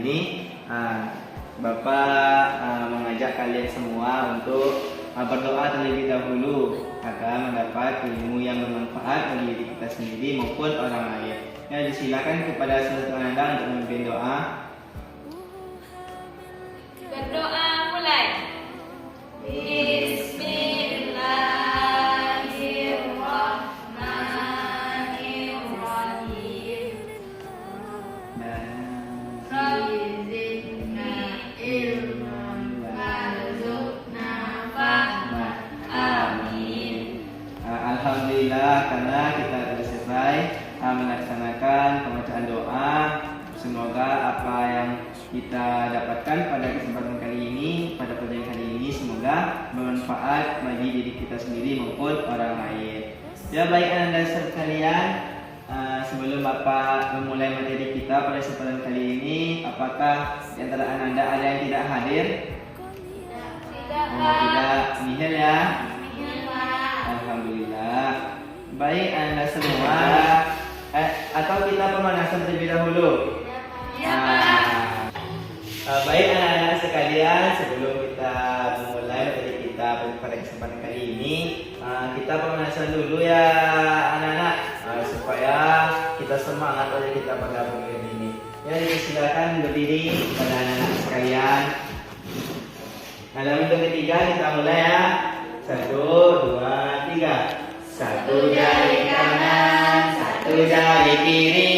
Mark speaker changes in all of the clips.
Speaker 1: ini, Bapak mengajak kalian semua untuk berdoa terlebih dahulu agar mendapat ilmu yang bermanfaat bagi diri kita sendiri maupun orang lain. Ya, disilakan kepada saudara Anda untuk memimpin doa.
Speaker 2: Berdoa mulai. Bismillahirrahmanirrahim. Rabbi zidna ilman warzuqna fahma. Amin.
Speaker 1: Alhamdulillah, karena kita sudah selesai melaksanakan pembacaan doa. Semoga apa yang kita dapatkan pada kesempatan kali ini, pada pelajaran kali ini, semoga bermanfaat bagi diri kita sendiri maupun orang lain. Ya, baik Anda sekalian, sebelum Bapak memulai materi kita pada kesempatan kali ini, apakah di antara Anda ada yang tidak hadir? Tidak, nihil ya. Alhamdulillah. Baik Anda semua, atau kita pemanasan terlebih dahulu? Baik anak-anak sekalian, sebelum kita memulai materi kita pada kesempatan kali ini, kita pemanasan dulu ya anak-anak, supaya kita semangat pada kita pada pemilihan ini. Ya, silakan berdiri pada anak-anak sekalian. Dalam hitung ketiga kita mulai ya. 1, 2, 3. Satu jari kanan, satu jari kiri,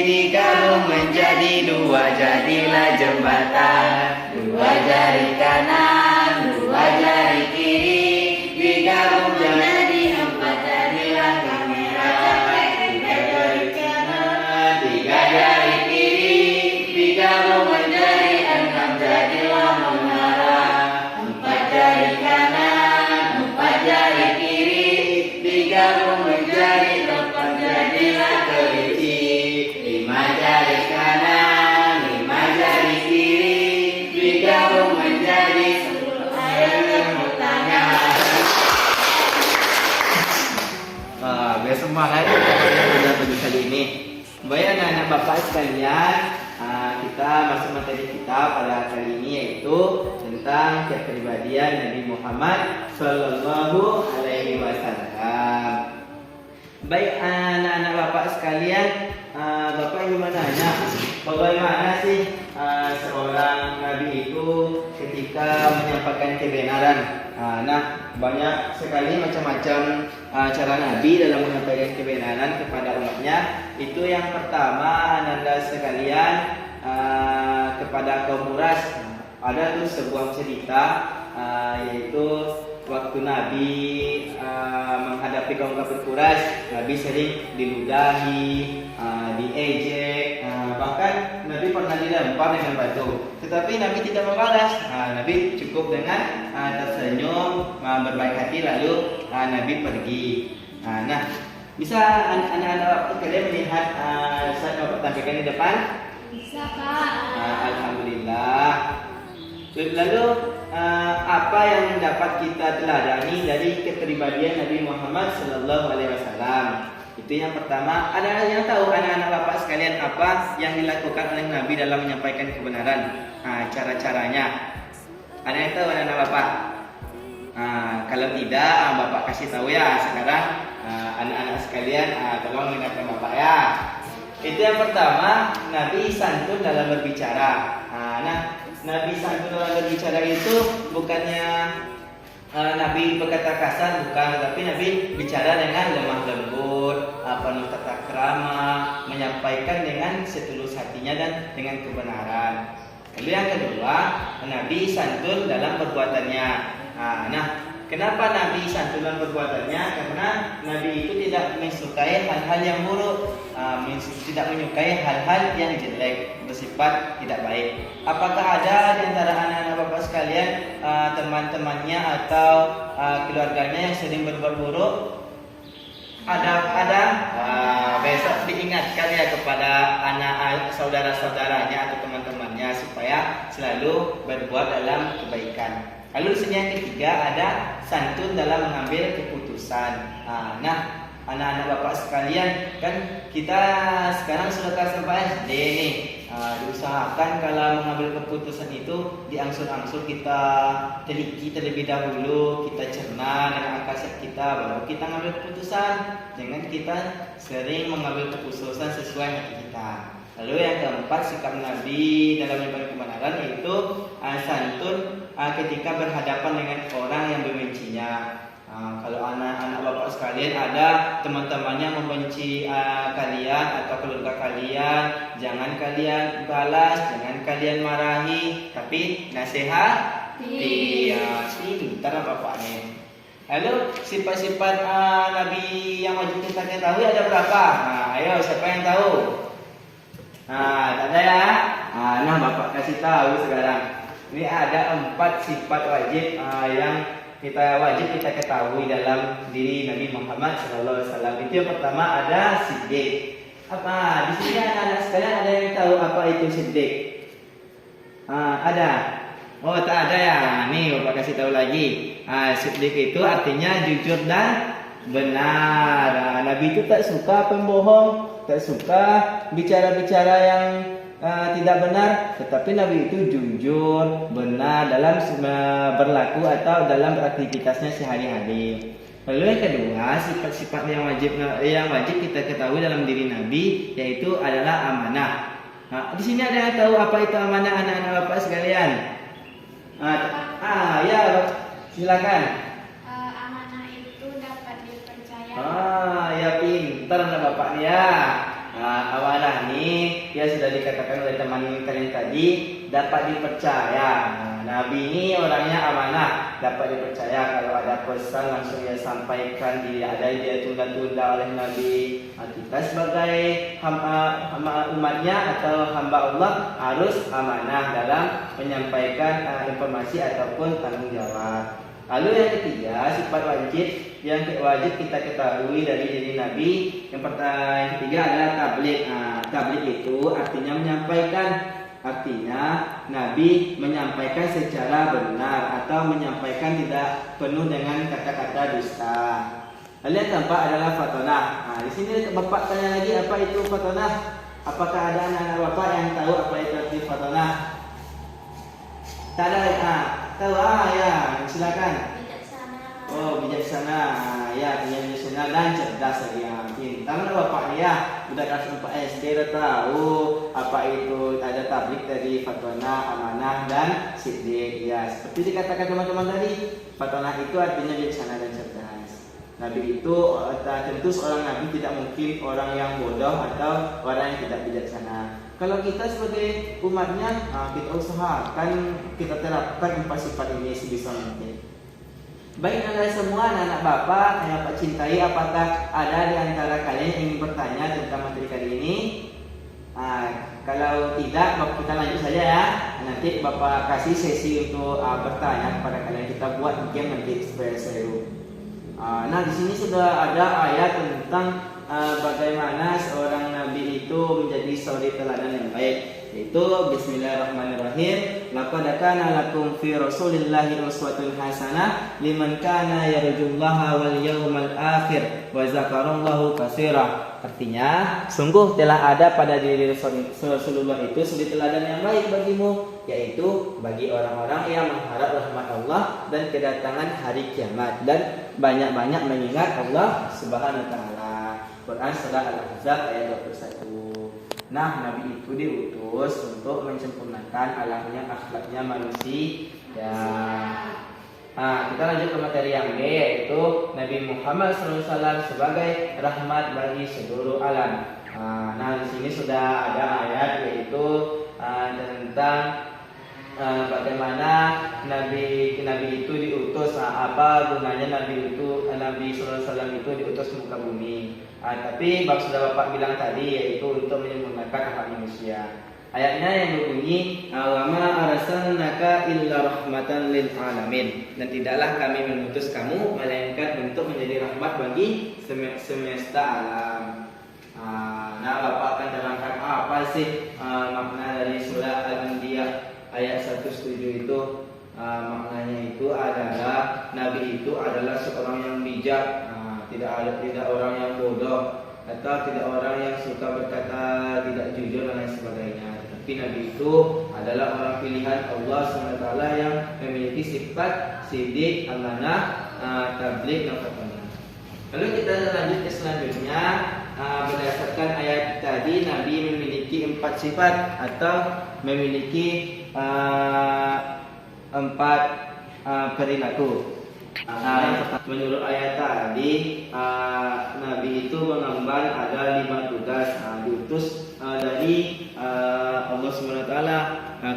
Speaker 1: digabung menjadi dua, jadilah jembatan. Dua jari kanan, dua jari kiri, digabung menjadi empat, jadilah kamera. Tiga jari kanan, tiga jari kiri, digabung menjadi enam, jadilah menara. Empat jari kanan, empat jari kiri, digabung menjadi tempat, jadilah kelinci. Lima jari kanan, lima jari kiri, digabung menjadi 10, tepuk tangan. Biar semangat pada pagi kali ini. Baik anak-anak Bapak sekalian, kita masuk materi kita pada kali ini, yaitu tentang kepribadian Nabi Muhammad Sallallahu Alaihi Wasallam. Baik anak-anak Bapak sekalian, Bapak ingin bertanya, bagaimana sih seorang Nabi itu ketika menyampaikan kebenaran? Nah, banyak sekali macam-macam cara Nabi dalam menyampaikan kebenaran kepada umatnya. Itu yang pertama, Anda sekalian, kepada kaum Quraisy. Ada tuh sebuah cerita, yaitu waktu Nabi menghadapi kaum kafir Quraisy, Nabi sering diludahi, diejek, bahkan Nabi pernah dilempar dengan batu. Tetapi Nabi tidak membalas. Nabi cukup dengan tersenyum, berbaik hati, lalu Nabi pergi. Nah, bisa anak-anak kalian melihat saat Bapak tampilkan di depan?
Speaker 2: Bisa, Pak.
Speaker 1: Alhamdulillah. Lalu apa yang dapat kita teladani dari kepribadian Nabi Muhammad Sallallahu Alaihi Wasallam? Itu yang pertama. Ada yang tahu anak-anak Bapak sekalian apa yang dilakukan oleh Nabi dalam menyampaikan kebenaran? Cara-caranya. Ada yang tahu anak-anak Bapak? Kalau tidak, Bapak kasih tahu ya sekarang. Anak-anak sekalian, tolong ingatkan Bapak ya. Itu yang pertama, Nabi santun dalam berbicara. Nabi santun dalam berbicara itu bukannya Nabi berkata kasar, bukan, tapi Nabi bicara dengan lemah lembut, penuh tata krama, menyampaikan dengan setulus hatinya dan dengan kebenaran. Lalu yang kedua, Nabi santun dalam perbuatannya. Kenapa Nabi santun dalam perbuatannya? Karena Nabi itu tidak menyukai hal-hal yang buruk, tidak menyukai hal-hal yang jelek, bersifat tidak baik. Apakah ada di antara anak-anak Bapak sekalian, teman-temannya atau keluarganya yang sering berbuat buruk? Ada. Besok diingatkan ya kepada anak saudara-saudaranya atau teman-temannya supaya selalu berbuat dalam kebaikan. Lalu yang ketiga ada santun dalam mengambil keputusan. Anak-anak Bapak sekalian, kan kita sekarang sudah kelas 4 SD nih. diusahakan kalau mengambil keputusan itu diangsur-angsur kita teliti terlebih dahulu, kita cerna dengan akal sehat kita, baru kita mengambil keputusan. Jangan kita sering mengambil keputusan sesuai hati kita. Lalu yang keempat, sikap Nabi dalam menyebarkan kebenaran yaitu santun ketika berhadapan dengan orang yang membencinya. Kalau anak-anak bapak sekalian ada teman-temannya membenci kalian atau keluarga kalian, jangan kalian balas, jangan kalian marahi, tapi nasihat. Iya, pintar bapaknya. Lalu sifat-sifat Nabi yang wajib kita ketahui ada berapa? Ayo siapa yang tahu? Tak ada ya? Nah bapak kasih tahu sekarang. Ini ada 4 sifat wajib yang wajib kita ketahui dalam diri Nabi Muhammad SAW. Itu yang pertama ada siddiq. Apa? Di sini anak-anak sekalian ada yang tahu apa itu siddiq? Ada? Oh tak ada ya? Nih bapak kasih tahu lagi. Siddiq itu artinya jujur dan benar. Nabi itu tak suka pembohong, tak suka bicara-bicara yang tidak benar, tetapi Nabi itu jujur, benar dalam berlaku atau dalam beraktivitasnya sehari-hari. Lalu yang kedua, sifat-sifat yang wajib kita ketahui dalam diri Nabi yaitu adalah amanah. Di sini ada yang tahu apa itu amanah anak-anak bapak sekalian? Ya, silakan.
Speaker 2: Amanah itu dapat dipercaya.
Speaker 1: Ya pintar anak bapak nih ya. Amanah nih ya sudah dikatakan oleh teman kalian tadi dapat dipercaya. Nabi ini orangnya amanah, dapat dipercaya. Kalau ada pesan langsung dia sampaikan, tidak ada dia tunda-tunda oleh Nabi. Kita sebagai hamba umatnya atau hamba Allah harus amanah dalam menyampaikan informasi ataupun tanggung jawab. Lalu yang ketiga, sifat yang wajib kita ketahui dari diri Nabi. Yang ketiga adalah tabligh. Tabligh itu artinya menyampaikan. Artinya Nabi menyampaikan secara benar atau menyampaikan tidak penuh dengan kata-kata dusta. Lalu yang keempat adalah fatonah. Di sini bapak tanya lagi apa itu fatonah? Apakah ada anak-anak bapak yang tahu apa itu arti fatonah? Tak ada. Tahu ya, silakan.
Speaker 2: Bijaksana.
Speaker 1: Oh, bijaksana. Ya, bijaksana dan cerdas ya. Pintar bapak ya. Udah kelas 4 SD udah tahu apa itu ada tabligh tadi, fatonah, amanah dan siddiq. Ya, seperti dikatakan teman-teman tadi, fatonah itu artinya bijaksana dan cerdas. Nabi itu tentu seorang nabi tidak mungkin orang yang bodoh atau orang yang tidak bijaksana. Kalau kita sebagai umatnya, kita usahakan kita terapkan 4 sifat ini sebisa mungkin. Baik anda semua anak-anak bapak yang bapak cintai, apakah ada di antara kalian yang ingin bertanya tentang materi kali ini? Kalau tidak, kita lanjut saja ya. Nanti bapak kasih sesi untuk bertanya kepada kalian. Kita buat game nanti supaya seru. Nah di sini sudah ada ayat tentang bagaimana seorang nabi itu menjadi suri teladan yang baik, yaitu Bismillahirrahmanirrahim. Laqad kana lakum fi Rasulillahi uswatun hasanah liman kana yarjullaha wal yawmal akhir wa dzakarallaha katsira. Artinya, sungguh telah ada pada diri Rasulullah itu suri teladan yang baik bagimu, yaitu bagi orang-orang yang mengharap rahmat Allah dan kedatangan hari kiamat dan banyak-banyak mengingat Allah Subhanahu wa taala. Quran surah Al-Ahzab ayat 21. Nah, Nabi itu diutus untuk menyempurnakan akhlaknya manusia. Kita lanjut ke materi yang B, yaitu Nabi Muhammad SAW sebagai rahmat bagi seluruh alam. Nah, di sini sudah ada ayat yaitu tentang bagaimana Nabi itu diutus. Apa gunanya Nabi SAW itu diutus ke muka bumi? Tapi sudah bapak bilang tadi, yaitu untuk menyempurnakan akhlak manusia. Ayatnya yang berbunyi, wa ma arsalnaka illa rahmatan lil alamin. Dan tidaklah kami mengutus kamu melainkan untuk menjadi rahmat bagi semesta alam. Nah, bapak akan terangkan apa sih makna dari surah Al-Anbiya ayat 107 itu. Maknanya itu adalah Nabi itu adalah seorang yang bijak, tidak orang yang bodoh atau tidak orang yang suka berkata tidak jujur dan lain sebagainya. Tapi Tapi Nabi itu adalah orang pilihan Allah SWT yang memiliki sifat sidik, amanah, tabligh, dan fatwa. Lalu kita lanjut ke selanjutnya. Berdasarkan ayat tadi, Nabi memiliki 4 sifat atau memiliki 4 perilaku. Menurut ayat tadi, Nabi itu mengemban ada 5 tugas, diutus dari Allah SWT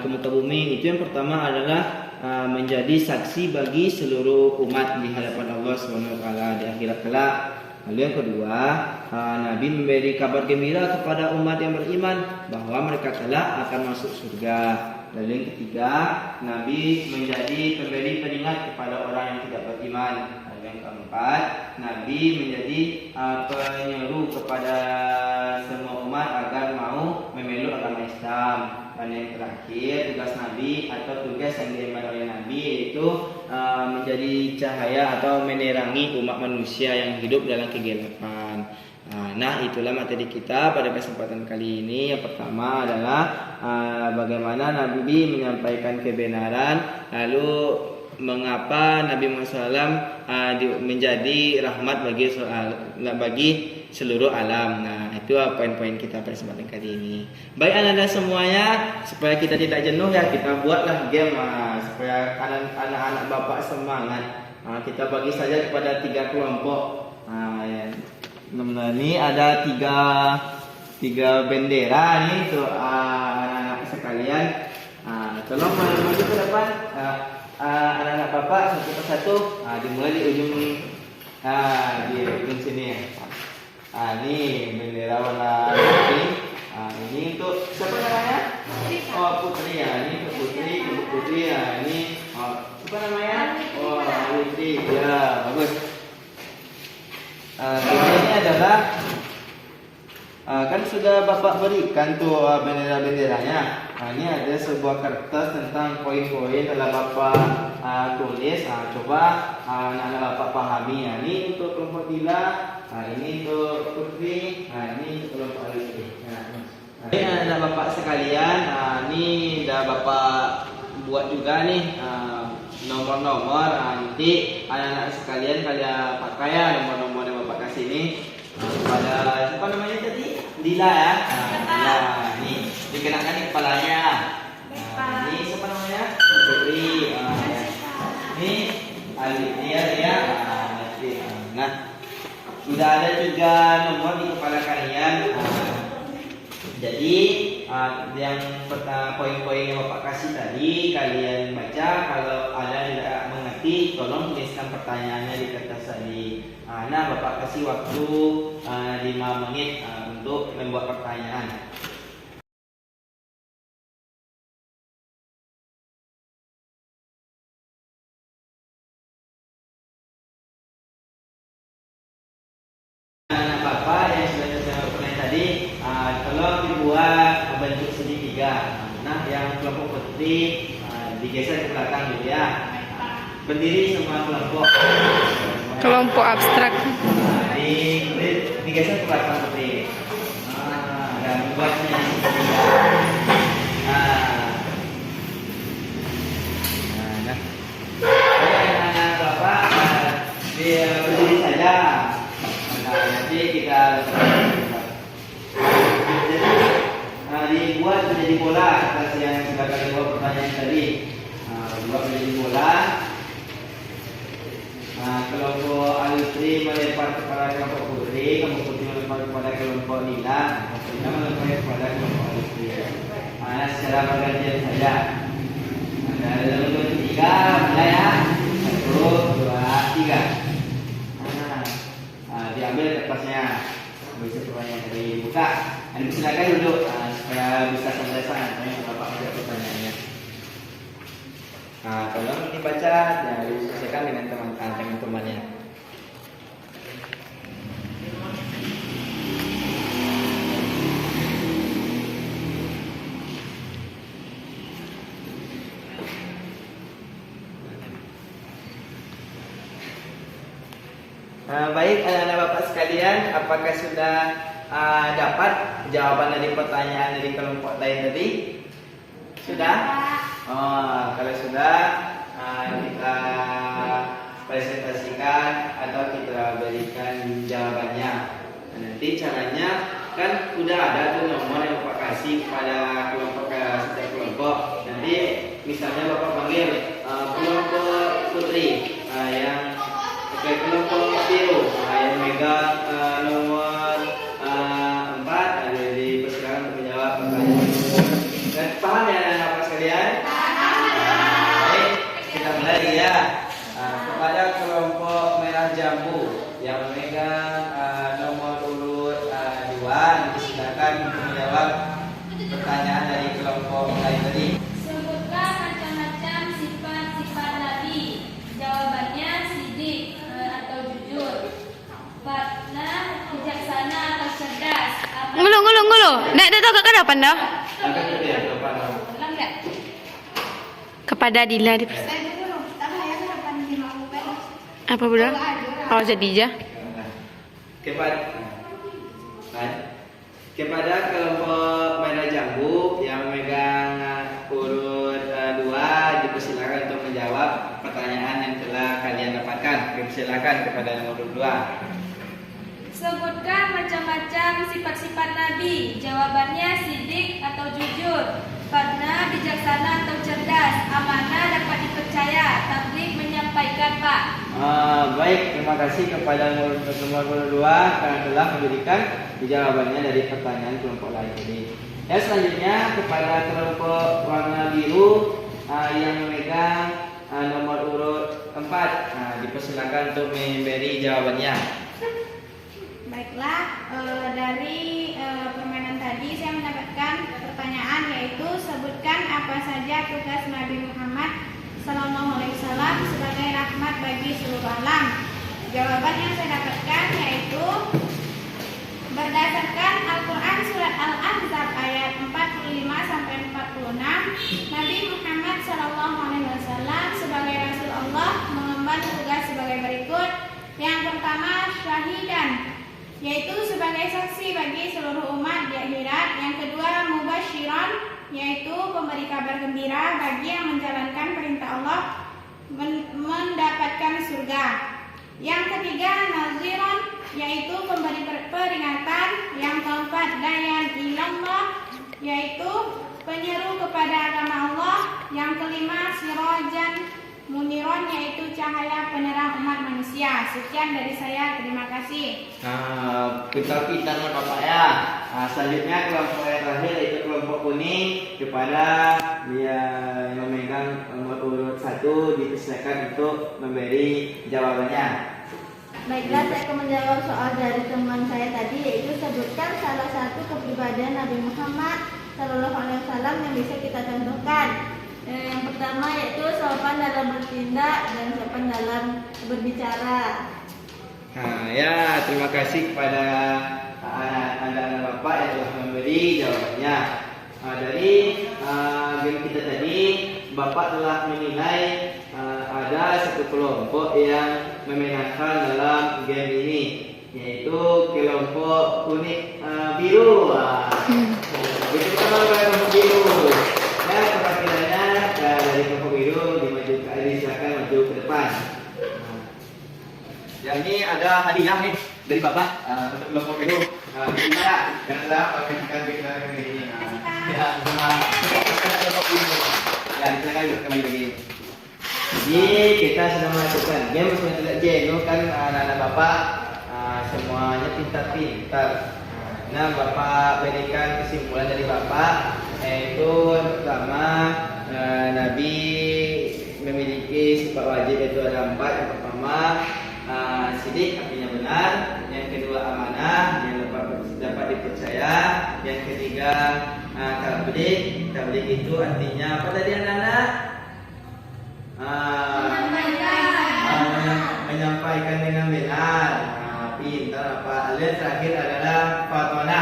Speaker 1: ke muka bumi. Itu yang pertama adalah menjadi saksi bagi seluruh umat di hadapan Allah SWT di akhirat kelak. Lalu yang kedua, Nabi memberi kabar gembira kepada umat yang beriman bahwa mereka kelak akan masuk surga. Lalu yang ketiga, Nabi menjadi pemberi peringat kepada orang yang tidak beriman. Lalu yang keempat, Nabi menjadi penyeru kepada semua umat agar mau memeluk agama Islam. Dan yang terakhir, tugas Nabi atau tugas yang diemban oleh Nabi yaitu menjadi cahaya atau menerangi umat manusia yang hidup dalam kegelapan. Nah, itulah materi kita pada kesempatan kali ini. Yang pertama adalah bagaimana Nabi menyampaikan kebenaran, lalu mengapa Nabi Muhammad SAW menjadi rahmat bagi seluruh alam. Nah, itu poin-poin kita pada kesempatan kali ini. Baik anak-anak semuanya, supaya kita tidak jenuh ya, kita buatlah game supaya anak-anak bapak semangat. Kita bagi saja kepada 3 kelompok. Ya. Ini ada tiga bendera nih untuk anak-anak sekalian. Tolong maju ke depan. Anak-anak bapak satu persatu. Dimulai di ujung sini ya. Ini bendera warna putih. Ini untuk siapa namanya? Oh, Putri ya. Ini untuk Putri ya. Ini siapa namanya? Oh, Putri. Ya, bagus. Ini adalah kan sudah Bapak berikan tuh bendera-benderanya. Ini ada sebuah kertas tentang poin-poin telah Bapak tulis. Coba anak-anak Bapak pahami ya. Ini untuk kelompok Dila, ini untuk Putri, ini untuk kelompok Alifri. Ini anak-anak Bapak sekalian, ini sudah Bapak buat juga nih nomor-nomor. Nanti anak-anak sekalian kalian pakai ya nomor-nomor yang Bapak kasih ini pada siapa namanya tadi? Dila ya. Dila. Nih dikenakan di kepalanya. Ini siapa namanya? Putri. Ini Alifia dia. Nah, sudah ada juga nomor di kepala kalian. Jadi yang poin-poin yang Bapak kasih tadi kalian baca. Kalau ada yang tidak mengerti, tolong tuliskan pertanyaannya di kertas tadi. Nah, Bapak kasih waktu 5 menit untuk membuat pertanyaan. Anak Bapak yang sudah pertanyaan tadi, tolong dibuat bentuk segitiga. Nah, yang kelompok Putri digeser ke belakang gitu ya. Berdiri semua kelompok.
Speaker 3: Kelompok abstrak.
Speaker 1: Digeser ke belakang Putri. Dan buatnya segitiga. Nah, anak Bapak berdiri saja. Nanti kita dibuat menjadi bola atas yang sudah kalian buat pertanyaan tadi. Buat menjadi bola. Kelompok Alifri melempar kepada kelompok Putri, kelompok Putri melempar kepada kelompok Nila, kelompok Nila melempar kepada kelompok Alifri. Secara bergantian saja. Dalam 2, 3, mulai ya. 1, 2, 3. Diambil kertasnya. Bisa pertanyaan dari buka. Silakan duduk supaya bisa selesai Bapak menjawab pertanyaannya. Tolong dibaca dan diselesaikan dengan teman-temannya. Baik anak-anak Bapak sekalian, apakah sudah dapat jawaban dari pertanyaan dari kelompok lain tadi? Sudah? Oh, kalau sudah kita presentasikan atau kita berikan jawabannya. Nanti caranya kan udah ada tuh nomor yang Bapak kasih kepada kelompok setiap kelompok. Nanti misalnya Bapak panggil kelompok putri yang kelompok biru yang megang nomor 4 ada dipersilakan untuk menjawab pertanyaan. Dan paham ya anak-anak sekalian? Baik, kita mulai ya. Kepada kelompok merah jambu yang memegang nomor urut 2 dipersilakan untuk menjawab pertanyaan dari kelompok lain tadi.
Speaker 2: Sebutkan macam-macam sifat-sifat Nabi. Jawabannya sidik atau jujur, fatna, bijaksana atau cerdas.
Speaker 3: Ngulu. Nek tahu kakak dapat dah.
Speaker 1: Angkat dulu ya, Bapak.
Speaker 2: Ulang nggak?
Speaker 3: Kepada Dila di apa bro? Oh jadi aja.
Speaker 1: Kepada kelompok merah jambu yang memegang urut 2 dipersilakan untuk menjawab pertanyaan yang telah kalian dapatkan. Dipersilakan kepada nomor 2.
Speaker 2: Sebutkan macam-macam sifat-sifat Nabi. Jawabannya sidik atau jujur, fatna, bijaksana atau cerdas, amanah, dapat dipercaya, tabligh, menyampaikan Pak.
Speaker 1: Baik, terima kasih kepada nomor 2 karena telah memberikan jawabannya dari pertanyaan kelompok lain ini. Ya, selanjutnya kepada kelompok warna biru yang memegang nomor urut 4 dipersilakan untuk memberi jawabannya.
Speaker 2: Baiklah, dari permainan tadi saya mendapatkan pertanyaan, yaitu sebutkan apa saja tugas Nabi Muhammad SAW sebagai rahmat bagi seluruh alam. Jawaban yang saya dapatkan yaitu berdasarkan Al-Quran surat Al-Ahzab ayat 45-46, Nabi Muhammad SAW sebagai Rasul Allah mengemban tugas sebagai berikut. Yang pertama, syahidan, yaitu sebagai saksi bagi seluruh umat di akhirat. Yang kedua, mubasyiran, yaitu pemberi kabar gembira bagi yang menjalankan perintah Allah mendapatkan surga. Yang ketiga, naziran, yaitu pemberi peringatan. Yang keempat, dayan ilallah, yaitu penyeru kepada agama Allah. Yang kelima, sirajan muniron, yaitu cahaya penerang umat manusia. Sekian dari saya, terima kasih.
Speaker 1: Pintar-pintar Bapak ya. Selanjutnya kelompok yang terakhir yaitu kelompok kuning, kepada dia yang memegang nomor urut 1 dipersilakan untuk memberi jawabannya.
Speaker 4: Baiklah, saya akan menjawab soal dari teman saya tadi, yaitu sebutkan salah satu kepribadian Nabi Muhammad SAW yang bisa kita contohkan. Yang pertama yaitu sopan dalam bertindak dan sopan dalam berbicara.
Speaker 1: Ya, terima kasih kepada anak-anak Bapak yang telah memberi jawabannya. Dari game kita tadi, Bapak telah menilai ada satu kelompok yang memenangkan dalam game ini, yaitu kelompok kuning biru. Itu pertama kelompok biru. Ya, perwakilannya dari kelompok biru silakan maju ke depan. Yang ini ada hadiah nih dari Bapak untuk kelompok biru. Gimana? Janganlah pakai kita ini. Ya, sama kelompok biru. Ya, silakan kembali lagi. Jadi kita sudah melakukan game sudah tidak jenuh kan anak-anak Bapak semuanya pintar-pintar. Nah, Bapak berikan kesimpulan dari Bapak, yaitu pertama Nabi memiliki sifat wajib, yaitu ada 4. Yang pertama sidik, artinya benar. Yang kedua amanah, yang dapat dipercaya. Yang ketiga tabligh. Tabligh itu artinya apa tadi anak-anak? Menyampaikan dengan benar. Pintar apa? Dan terakhir adalah fatona.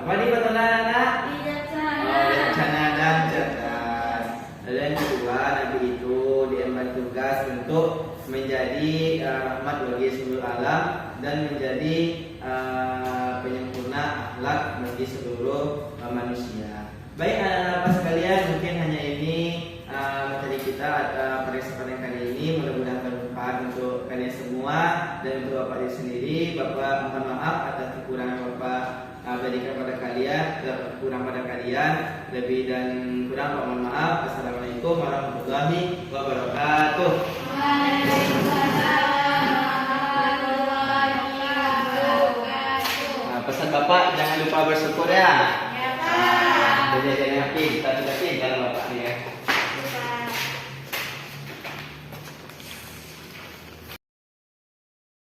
Speaker 1: Apa nih fatona anak? Bijaksana dan cerdas. Dan kedua, Nabi itu diemban tugas untuk menjadi rahmat bagi seluruh alam dan menjadi penyempurna akhlak bagi seluruh manusia. Baik anak-anak sekalian, mungkin hanya sendiri. Bapak mohon maaf atas kekurangan Bapak berikan pada kalian, kurang pada kalian, lebih dan kurang mohon maaf. Assalamualaikum warahmatullahi wabarakatuh. Pesan Bapak jangan lupa bersyukur ya.
Speaker 2: Ya, Pak.
Speaker 1: Jadi jangan yakin, kita sudah yakin kalau Bapak